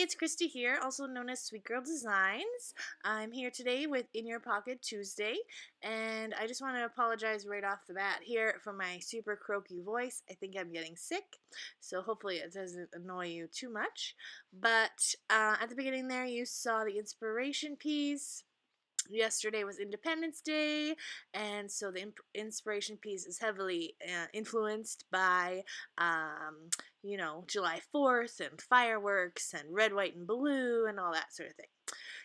it's Kristie here, also known as Sweet Girl Designs. I'm here today with In Your Pocket Tuesday, and I just want to apologize right off the bat here for my super croaky voice. I think I'm getting sick, so hopefully it doesn't annoy you too much. But at the beginning there, you saw the inspiration piece. Yesterday was Independence Day, and so the inspiration piece is heavily influenced by, July 4th and fireworks and red, white, and blue and all that sort of thing.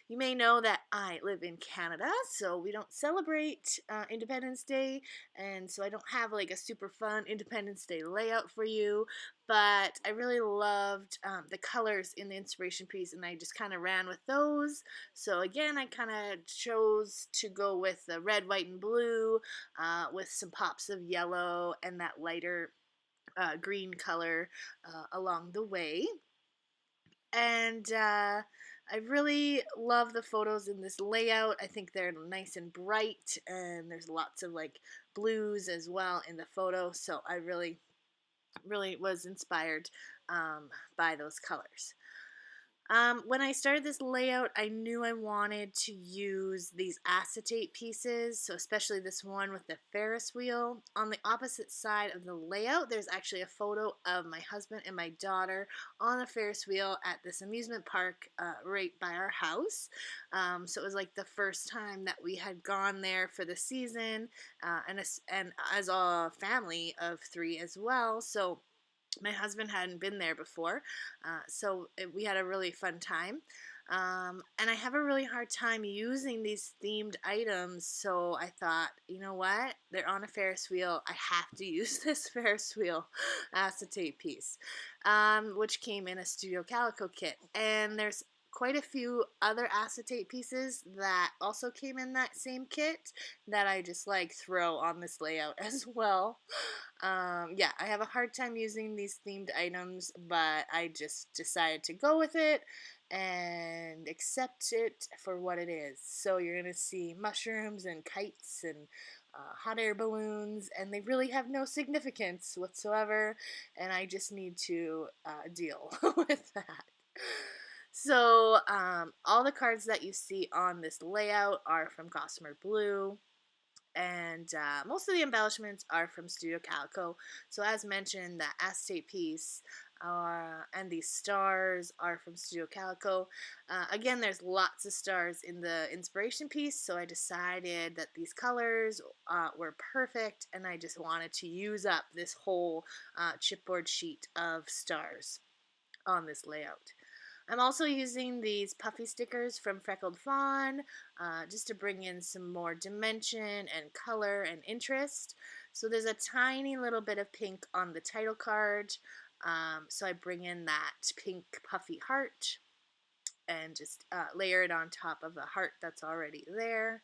You may know that I live in Canada, so we don't celebrate Independence Day, and so I don't have like a super fun Independence Day layout for you, but I really loved the colors in the inspiration piece, and I just kind of ran with those. So again, I kind of chose to go with the red, white, and blue with some pops of yellow and that lighter green color along the way. And I really love the photos in this layout. I think they're nice and bright, and there's lots of like blues as well in the photo, so I really was inspired by those colors. When I started this layout, I knew I wanted to use these acetate pieces, so especially this one with the Ferris wheel. On the opposite side of the layout, there's actually a photo of my husband and my daughter on a Ferris wheel at this amusement park right by our house. So it was like the first time that we had gone there for the season, and as a family of 3 as well. So my husband hadn't been there before, we had a really fun time. And I have a really hard time using these themed items, so I thought, you know what? They're on a Ferris wheel. I have to use this Ferris wheel acetate piece, which came in a Studio Calico kit. And there's quite a few other acetate pieces that also came in that same kit that I just like throw on this layout as well. Yeah, I have a hard time using these themed items, but I just decided to go with it and accept it for what it is. So you're going to see mushrooms and kites and hot air balloons, and they really have no significance whatsoever, and I just need to deal with that. So all the cards that you see on this layout are from Gossamer Blue, and most of the embellishments are from Studio Calico. So as mentioned, the acetate piece and these stars are from Studio Calico. Again, there's lots of stars in the inspiration piece, so I decided that these colors were perfect, and I just wanted to use up this whole chipboard sheet of stars on this layout. I'm also using these puffy stickers from Freckled Fawn just to bring in some more dimension and color and interest. So there's a tiny little bit of pink on the title card, so I bring in that pink puffy heart and just layer it on top of the heart that's already there.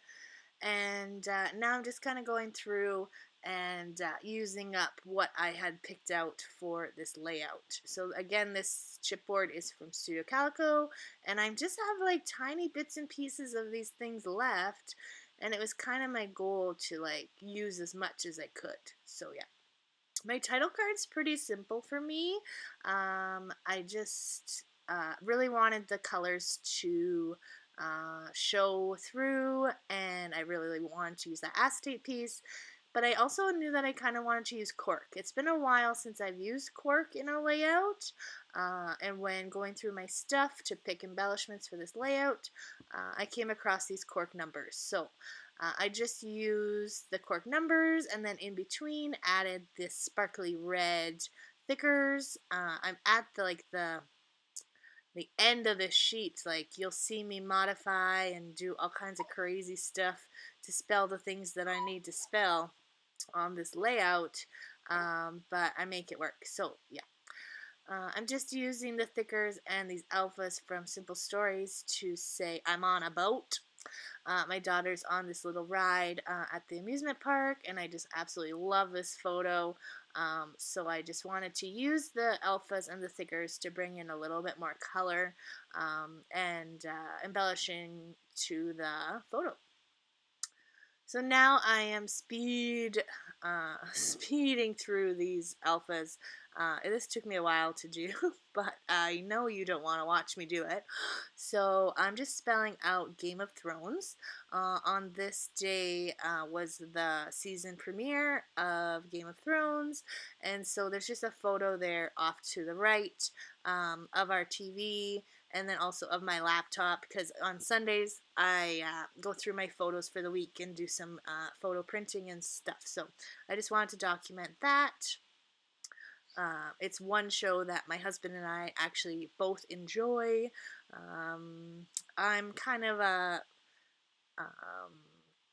And now I'm just kind of going through and using up what I had picked out for this layout. So again, this chipboard is from Studio Calico, and I just have like tiny bits and pieces of these things left, and it was kind of my goal to like use as much as I could. So yeah. My title card's pretty simple for me. I just really wanted the colors to show through, and I really wanted to use that acetate piece, but I also knew that I kind of wanted to use cork. It's been a while since I've used cork in a layout, and when going through my stuff to pick embellishments for this layout, I came across these cork numbers. So I just used the cork numbers, and then in between added this sparkly red thickers. I'm at the end of this sheet, like you'll see me modify and do all kinds of crazy stuff to spell the things that I need to spell on this layout, but I make it work. So yeah, I'm just using the thickers and these alphas from Simple Stories to say I'm on a boat. My daughter's on this little ride at the amusement park, and I just absolutely love this photo. So I just wanted to use the alphas and the thickers to bring in a little bit more color and embellishing to the photo. So now I am speeding through these alphas. This took me a while to do, but I know you don't want to watch me do it. So I'm just spelling out Game of Thrones. On this day was the season premiere of Game of Thrones, and so there's just a photo there off to the right of our TV, and then also of my laptop, because on Sundays I go through my photos for the week and do some photo printing and stuff. So I just wanted to document that. It's one show that my husband and I actually both enjoy. I'm kind of a um,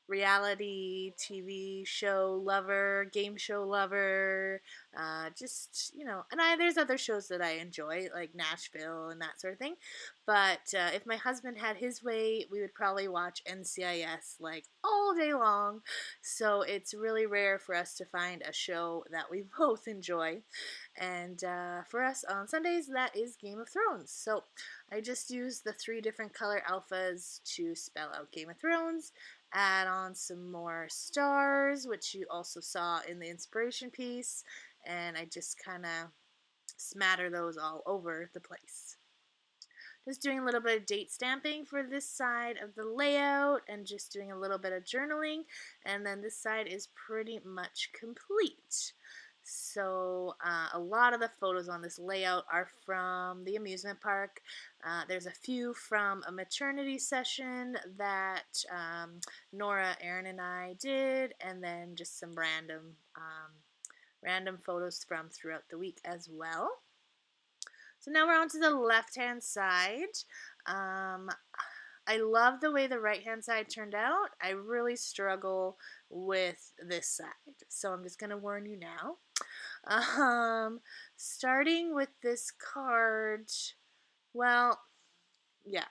reality TV show lover, game show lover, just, and there's other shows that I enjoy, like Nashville and that sort of thing. But if my husband had his way, we would probably watch NCIS like all day long. So it's really rare for us to find a show that we both enjoy. And for us on Sundays, that is Game of Thrones. So I just used the 3 different color alphas to spell out Game of Thrones, add on some more stars, which you also saw in the inspiration piece, and I just kind of smatter those all over the place. Just doing a little bit of date stamping for this side of the layout and just doing a little bit of journaling, and then this side is pretty much complete. So a lot of the photos on this layout are from the amusement park. There's a few from a maternity session that Nora, Aaron, and I did, and then just some random photos from throughout the week as well. So now we're on to the left-hand side. I love the way the right-hand side turned out. I really struggle with this side, so I'm just going to warn you now. Starting with this card, well, yeah,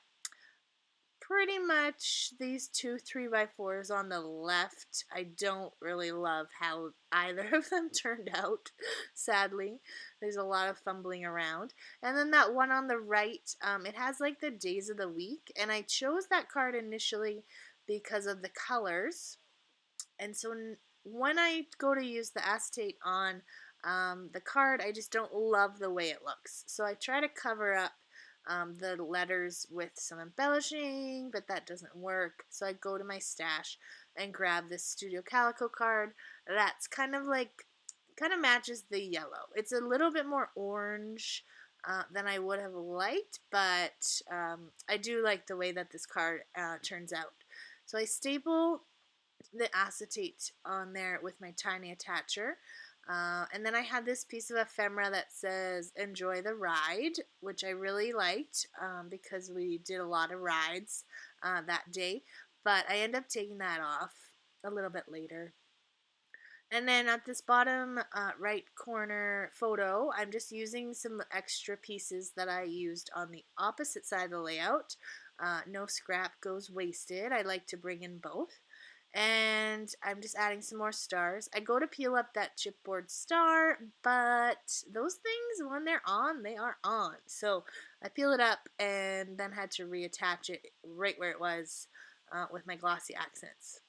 pretty much these 2 3x4s on the left, I don't really love how either of them turned out, sadly. There's a lot of fumbling around. And then that one on the right, it has like the days of the week, and I chose that card initially because of the colors. And so when I go to use the acetate on the card, I just don't love the way it looks. So I try to cover up the letters with some embellishing, but that doesn't work. So I go to my stash and grab this Studio Calico card that's kind of matches the yellow. It's a little bit more orange than I would have liked, but I do like the way that this card turns out. So I staple the acetate on there with my tiny attacher. And then I had this piece of ephemera that says enjoy the ride, which I really liked because we did a lot of rides that day. But I ended up taking that off a little bit later. And then at this bottom right corner photo, I'm just using some extra pieces that I used on the opposite side of the layout. No scrap goes wasted. I like to bring in both. And I'm just adding some more stars. I go to peel up that chipboard star, but those things, when they're on, they are on. So I peel it up and then had to reattach it right where it was with my glossy accents.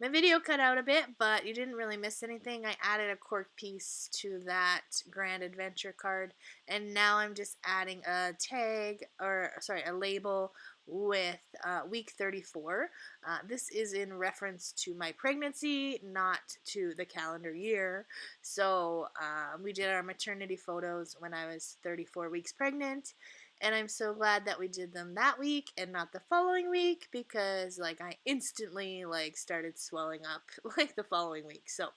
My video cut out a bit, but you didn't really miss anything. I added a cork piece to that Grand Adventure card, and now I'm just adding a a label with week 34. This is in reference to my pregnancy, not to the calendar year. So we did our maternity photos when I was 34 weeks pregnant, and I'm so glad that we did them that week and not the following week, because I instantly started swelling up the following week. So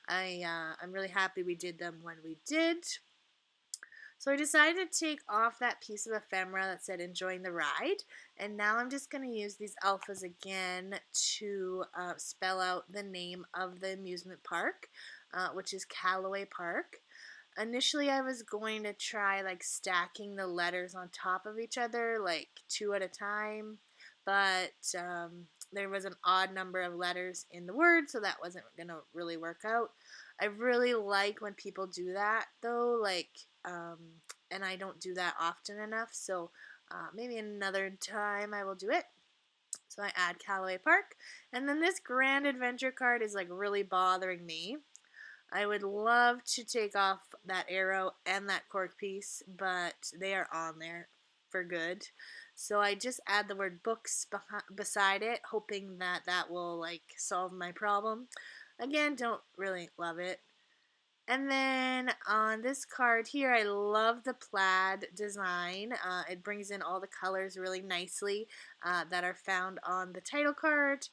I'm really happy we did them when we did. So I decided to take off that piece of ephemera that said enjoying the ride, and now I'm just going to use these alphas again to spell out the name of the amusement park, which is Getaway Park. Initially, I was going to try stacking the letters on top of each other, 2 at a time, but there was an odd number of letters in the word, so that wasn't going to really work out. I really like when people do that, though, and I don't do that often enough, so maybe another time I will do it. So I add Callaway Park. And then this Grand Adventure card is like really bothering me. I would love to take off that arrow and that cork piece, but they are on there for good. So I just add the word books beside it, hoping that that will like solve my problem. Again, don't really love it. And then on this card here, I love the plaid design. It brings in all the colors really nicely that are found on the title card.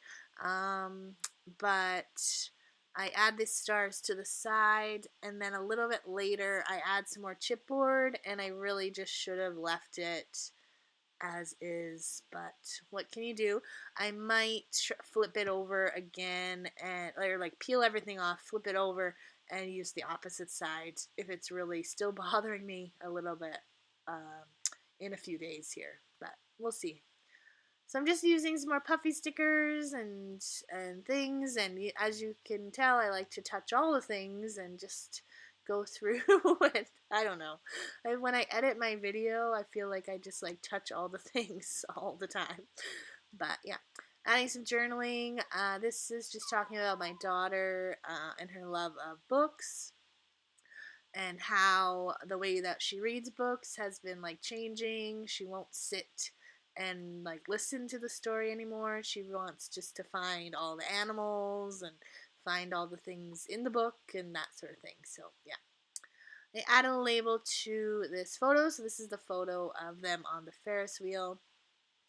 But I add these stars to the side, and then a little bit later, I add some more chipboard, and I really just should have left it as is, but what can you do? I might flip it over again and or like peel everything off, flip it over, and use the opposite side if it's really still bothering me a little bit in a few days here, but we'll see. So I'm just using some more puffy stickers and things, and as you can tell, I like to touch all the things and just go through it. I don't know. When I edit my video, I feel like I just like touch all the things all the time. But yeah, adding some journaling. This is just talking about my daughter and her love of books, and how the way that she reads books has been like changing. She won't sit and like listen to the story anymore. She wants just to find all the animals and find all the things in the book and that sort of thing. So yeah. I add a label to this photo. So this is the photo of them on the Ferris wheel.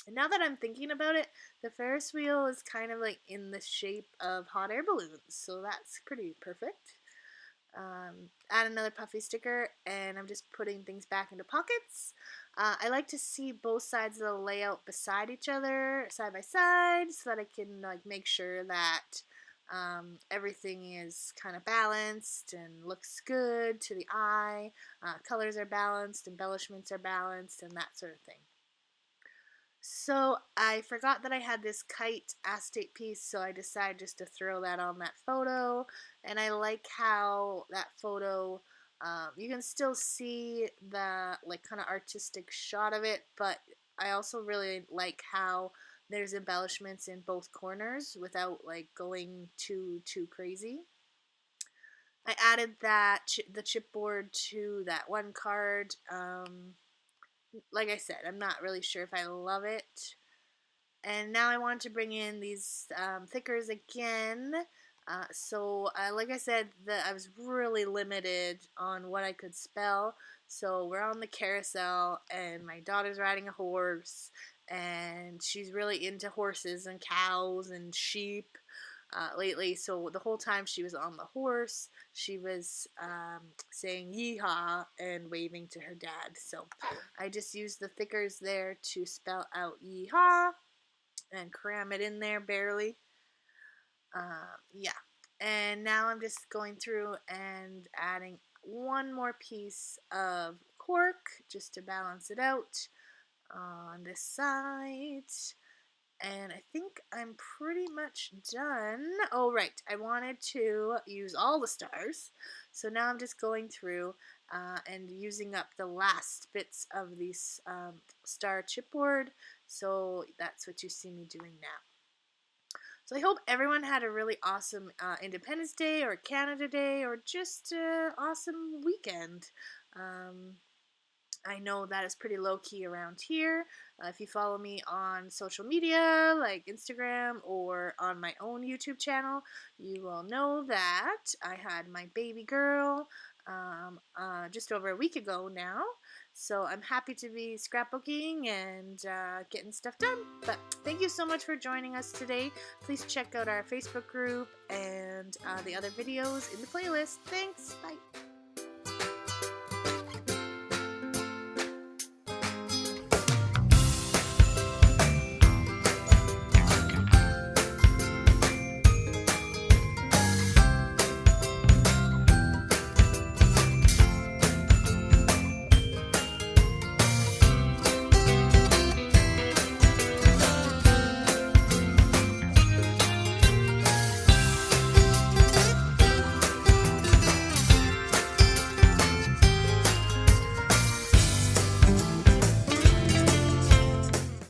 And now that I'm thinking about it, the Ferris wheel is kind of like in the shape of hot air balloons. So that's pretty perfect. Add another puffy sticker, and I'm just putting things back into pockets. I like to see both sides of the layout beside each other, side by side, so that I can like make sure that everything is kind of balanced and looks good to the eye. Colors are balanced, embellishments are balanced, and that sort of thing. So I forgot that I had this kite acetate piece, so I decided just to throw that on that photo. And I like how that photo, you can still see the like kind of artistic shot of it, but I also really like how there's embellishments in both corners without like going too crazy. I added the chipboard to that one card. Like I said, I'm not really sure if I love it. And now I want to bring in these thickers again. Like I said, I was really limited on what I could spell. So we're on the carousel, and my daughter's riding a horse, and she's really into horses and cows and sheep lately. So the whole time she was on the horse, she was saying yeehaw and waving to her dad. So I just used the thickers there to spell out yeehaw and cram it in there barely. Yeah. And now I'm just going through and adding one more piece of cork just to balance it out on this side. And I think I'm pretty much done. Oh, right. I wanted to use all the stars. So now I'm just going through and using up the last bits of these star chipboard. So that's what you see me doing now. So I hope everyone had a really awesome Independence Day or Canada Day or just an awesome weekend. I know that is pretty low-key around here. If you follow me on social media like Instagram or on my own YouTube channel, you will know that I had my baby girl just over a week ago now. So I'm happy to be scrapbooking and getting stuff done. But thank you so much for joining us today. Please check out our Facebook group and the other videos in the playlist. Thanks. Bye.